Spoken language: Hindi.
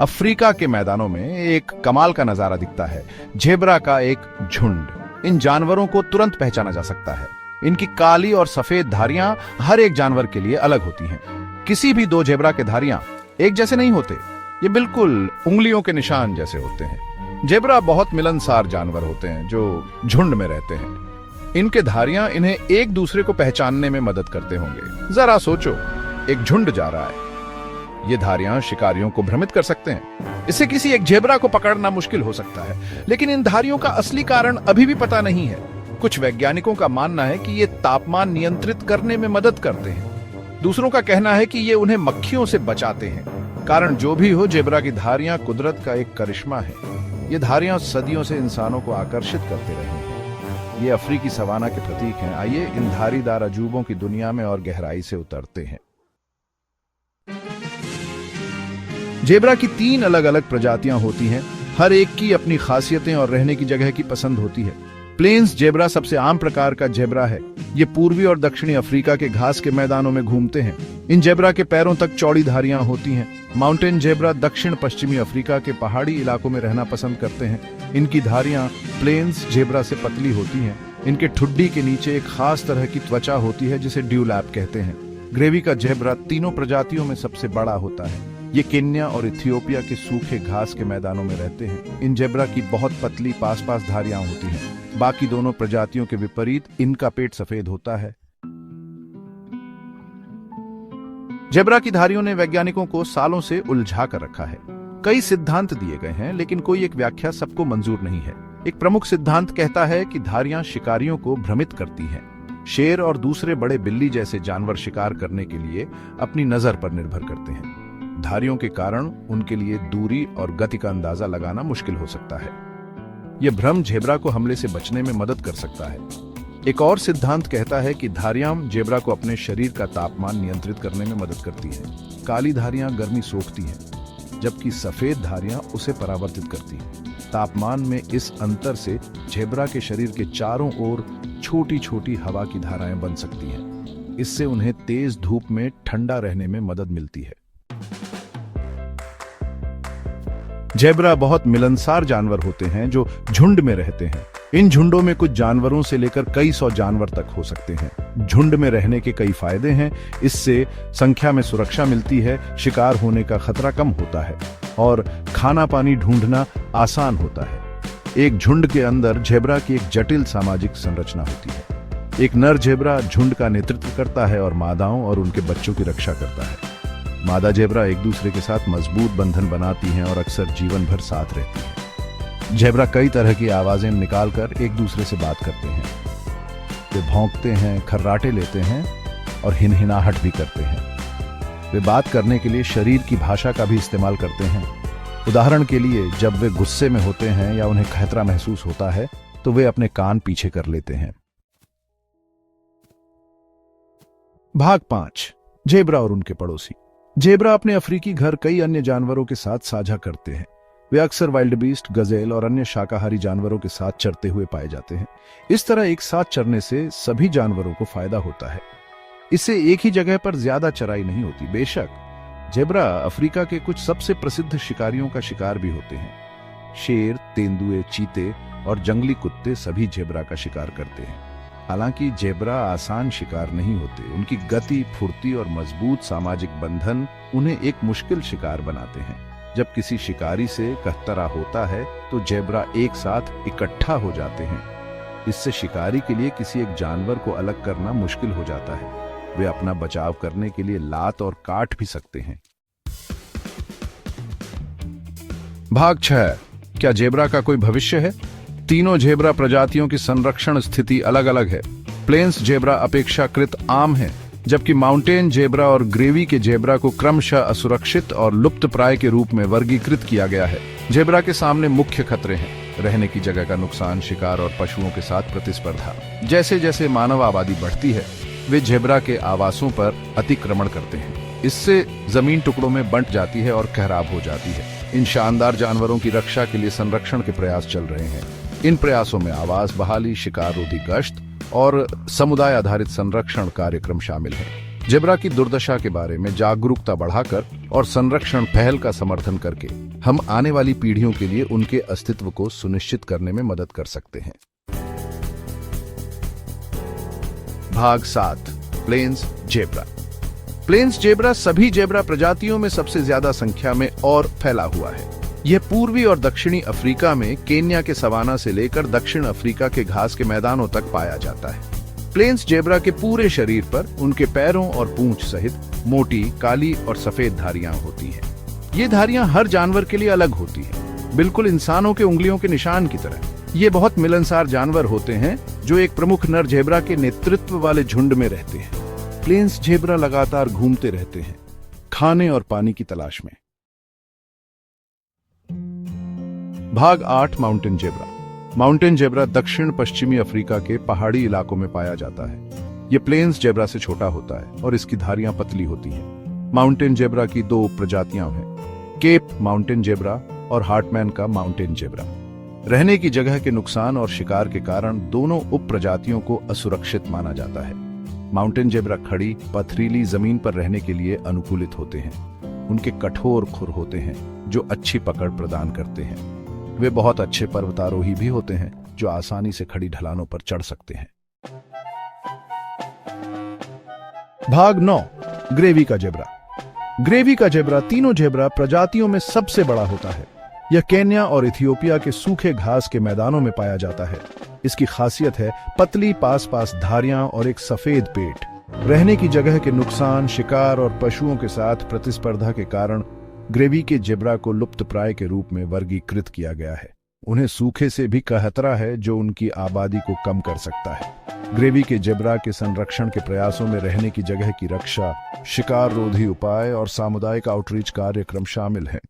अफ्रीका के मैदानों में एक कमाल का नजारा दिखता है। जेब्रा का एक झुंड। इन जानवरों को तुरंत पहचाना जा सकता है। इनकी काली और सफेद धारियां हर एक जानवर के लिए अलग होती हैं। किसी भी दो जेब्रा के धारियां एक जैसे नहीं होते, ये बिल्कुल उंगलियों के निशान जैसे होते हैं। जेब्रा बहुत मिलनसार जानवर होते हैं जो झुंड में रहते हैं। इनके धारियां इन्हें एक दूसरे को पहचानने में मदद करते होंगे। जरा सोचो, एक झुंड जा रहा है, ये धारियां शिकारियों को भ्रमित कर सकते हैं। इससे किसी एक जेब्रा को पकड़ना मुश्किल हो सकता है, लेकिन इन धारियों का असली कारण अभी भी पता नहीं है। कुछ वैज्ञानिकों का मानना है कि ये तापमान नियंत्रित करने में मदद करते हैं। दूसरों का कहना है कि ये उन्हें मक्खियों से बचाते हैं। कारण जो भी हो, जेब्रा की धारियां कुदरत का एक करिश्मा है। ये धारियां सदियों से इंसानों को आकर्षित करते रही हैं। ये अफ्रीकी सवाना के प्रतीक हैं। आइए इन धारीदार अजूबों की दुनिया में और गहराई से उतरते हैं। जेब्रा की 3 अलग अलग प्रजातियां होती हैं। हर एक की अपनी खासियतें और रहने की जगह की पसंद होती है। प्लेन्स जेब्रा सबसे आम प्रकार का जेब्रा है। ये पूर्वी और दक्षिणी अफ्रीका के घास के मैदानों में घूमते हैं। इन जेब्रा के पैरों तक चौड़ी धारियां होती हैं। माउंटेन जेब्रा दक्षिण पश्चिमी अफ्रीका के पहाड़ी इलाकों में रहना पसंद करते हैं। इनकी धारियां प्लेन्स जेब्रा से पतली होती हैं। इनके ठुड्डी के नीचे एक खास तरह की त्वचा होती है जिसे ड्यूलैप कहते हैं। ग्रेवी का जेब्रा तीनों प्रजातियों में सबसे बड़ा होता है। ये केन्या और इथियोपिया के सूखे घास के मैदानों में रहते हैं। इन जेब्रा की बहुत पतली पास पास धारियां होती हैं। बाकी दोनों प्रजातियों के विपरीत इनका पेट सफेद होता है। जेब्रा की धारियों ने वैज्ञानिकों को सालों से उलझा कर रखा है। कई सिद्धांत दिए गए हैं, लेकिन कोई एक व्याख्या सबको मंजूर नहीं है। एक प्रमुख सिद्धांत कहता है कि धारियां शिकारियों को भ्रमित करती हैं। शेर और दूसरे बड़े बिल्ली जैसे जानवर शिकार करने के लिए अपनी नजर पर निर्भर करते हैं। धारियों के कारण उनके लिए दूरी और गति का अंदाजा लगाना मुश्किल हो सकता है। यह भ्रम जेब्रा को हमले से बचने में मदद कर सकता है। एक और सिद्धांत कहता है कि धारियां जेब्रा को अपने शरीर का तापमान नियंत्रित करने में मदद करती हैं। काली धारियां गर्मी सोखती हैं, जबकि सफेद धारियां उसे परावर्तित करती हैं। तापमान में इस अंतर से जेब्रा के शरीर के चारों ओर छोटी छोटी हवा की धाराएं बन सकती हैं। इससे उन्हें तेज धूप में ठंडा रहने में मदद मिलती है। जेब्रा बहुत मिलनसार जानवर होते हैं जो झुंड में रहते हैं। इन झुंडों में कुछ जानवरों से लेकर कई सौ जानवर तक हो सकते हैं। झुंड में रहने के कई फायदे हैं। इससे संख्या में सुरक्षा मिलती है, शिकार होने का खतरा कम होता है और खाना पानी ढूंढना आसान होता है। एक झुंड के अंदर जेब्रा की एक जटिल सामाजिक संरचना होती है। एक नर जेब्रा झुंड का नेतृत्व करता है और मादाओं और उनके बच्चों की रक्षा करता है। मादा जेब्रा एक दूसरे के साथ मजबूत बंधन बनाती हैं और अक्सर जीवन भर साथ रहती हैं। जेब्रा कई तरह की आवाजें निकालकर एक दूसरे से बात करते हैं। वे भौंकते हैं, खर्राटे लेते हैं और हिनहिनाहट भी करते हैं। वे बात करने के लिए शरीर की भाषा का भी इस्तेमाल करते हैं। उदाहरण के लिए, जब वे गुस्से में होते हैं या उन्हें खतरा महसूस होता है तो वे अपने कान पीछे कर लेते हैं। भाग 5, जेब्रा और उनके पड़ोसी। जेब्रा अपने अफ्रीकी घर कई अन्य जानवरों के साथ साझा करते हैं। वे अक्सर वाइल्डबीस्ट, गजेल और अन्य शाकाहारी जानवरों के साथ चरते हुए पाए जाते हैं। इस तरह एक साथ चरने से सभी जानवरों को फायदा होता है। इससे एक ही जगह पर ज्यादा चराई नहीं होती। बेशक जेब्रा अफ्रीका के कुछ सबसे प्रसिद्ध शिकारियों का शिकार भी होते हैं। शेर, तेंदुए, चीते और जंगली कुत्ते सभी जेब्रा का शिकार करते हैं। हालांकि जेब्रा आसान शिकार नहीं होते। उनकी गति, फुर्ती और मजबूत सामाजिक बंधन उन्हें एक मुश्किल शिकार बनाते हैं। जब किसी शिकारी से खतरा होता है तो जेब्रा एक साथ इकट्ठा हो जाते हैं। इससे शिकारी के लिए किसी एक जानवर को अलग करना मुश्किल हो जाता है। वे अपना बचाव करने के लिए लात और काट भी सकते हैं। भाग 6, क्या जेब्रा का कोई भविष्य है? तीनों जेब्रा प्रजातियों की संरक्षण स्थिति अलग अलग है। प्लेन्स जेब्रा अपेक्षाकृत आम है, जबकि माउंटेन जेब्रा और ग्रेवी के जेब्रा को क्रमशः असुरक्षित और लुप्तप्राय के रूप में वर्गीकृत किया गया है। जेब्रा के सामने मुख्य खतरे हैं: रहने की जगह का नुकसान, शिकार और पशुओं के साथ प्रतिस्पर्धा। जैसे जैसे मानव आबादी बढ़ती है, वे जेब्रा के आवासों पर अतिक्रमण करते हैं। इससे जमीन टुकड़ों में बंट जाती है और खराब हो जाती है। इन शानदार जानवरों की रक्षा के लिए संरक्षण के प्रयास चल रहे हैं। इन प्रयासों में आवास बहाली, शिकार रोधी गश्त और समुदाय आधारित संरक्षण कार्यक्रम शामिल हैं। जेब्रा की दुर्दशा के बारे में जागरूकता बढ़ाकर और संरक्षण पहल का समर्थन करके हम आने वाली पीढ़ियों के लिए उनके अस्तित्व को सुनिश्चित करने में मदद कर सकते हैं। भाग 7, प्लेन्स जेब्रा। प्लेन्स जेब्रा सभी जेब्रा प्रजातियों में सबसे ज्यादा संख्या में और फैला हुआ है। यह पूर्वी और दक्षिणी अफ्रीका में केन्या के सवाना से लेकर दक्षिण अफ्रीका के घास के मैदानों तक पाया जाता है। प्लेन्स जेब्रा के पूरे शरीर पर उनके पैरों और पूंछ सहित मोटी काली और सफेद धारियां होती हैं। ये धारियां हर जानवर के लिए अलग होती हैं, बिल्कुल इंसानों के उंगलियों के निशान की तरह। ये बहुत मिलनसार जानवर होते हैं जो एक प्रमुख नर जेब्रा के नेतृत्व वाले झुंड में रहते हैं। प्लेन्स जेब्रा लगातार घूमते रहते हैं, खाने और पानी की तलाश में। भाग 8, माउंटेन जेब्रा। माउंटेन जेब्रा दक्षिण पश्चिमी अफ्रीका के पहाड़ी इलाकों में पाया जाता है। यह प्लेन्स जेब्रा से छोटा होता है और इसकी धारियां पतली होती हैं। माउंटेन जेब्रा की 2 प्रजातियां हैं, केप माउंटेन जेब्रा और हार्टमैन का माउंटेन जेब्रा। रहने की जगह के नुकसान और शिकार के कारण दोनों उप प्रजातियों को असुरक्षित माना जाता है। माउंटेन जेब्रा खड़ी पथरीली जमीन पर रहने के लिए अनुकूलित होते हैं। उनके कठोर खुर होते हैं जो अच्छी पकड़ प्रदान करते हैं। वे बहुत अच्छे पर्वतारोही भी होते हैं जो आसानी से खड़ी ढलानों पर चढ़ सकते हैं। भाग 9, ग्रेवी का जेब्रा। ग्रेवी का जेब्रा तीनों जेब्रा प्रजातियों में सबसे बड़ा होता है। यह केन्या और इथियोपिया के सूखे घास के मैदानों में पाया जाता है। इसकी खासियत है पतली पास पास धारियां और एक सफेद पेट। रहने की जगह के नुकसान, शिकार और पशुओं के साथ प्रतिस्पर्धा के कारण ग्रेवी के जेब्रा को लुप्तप्राय के रूप में वर्गीकृत किया गया है। उन्हें सूखे से भी खतरा है जो उनकी आबादी को कम कर सकता है। ग्रेवी के जेब्रा के संरक्षण के प्रयासों में रहने की जगह की रक्षा, शिकार रोधी उपाय और सामुदायिक आउटरीच कार्यक्रम शामिल हैं।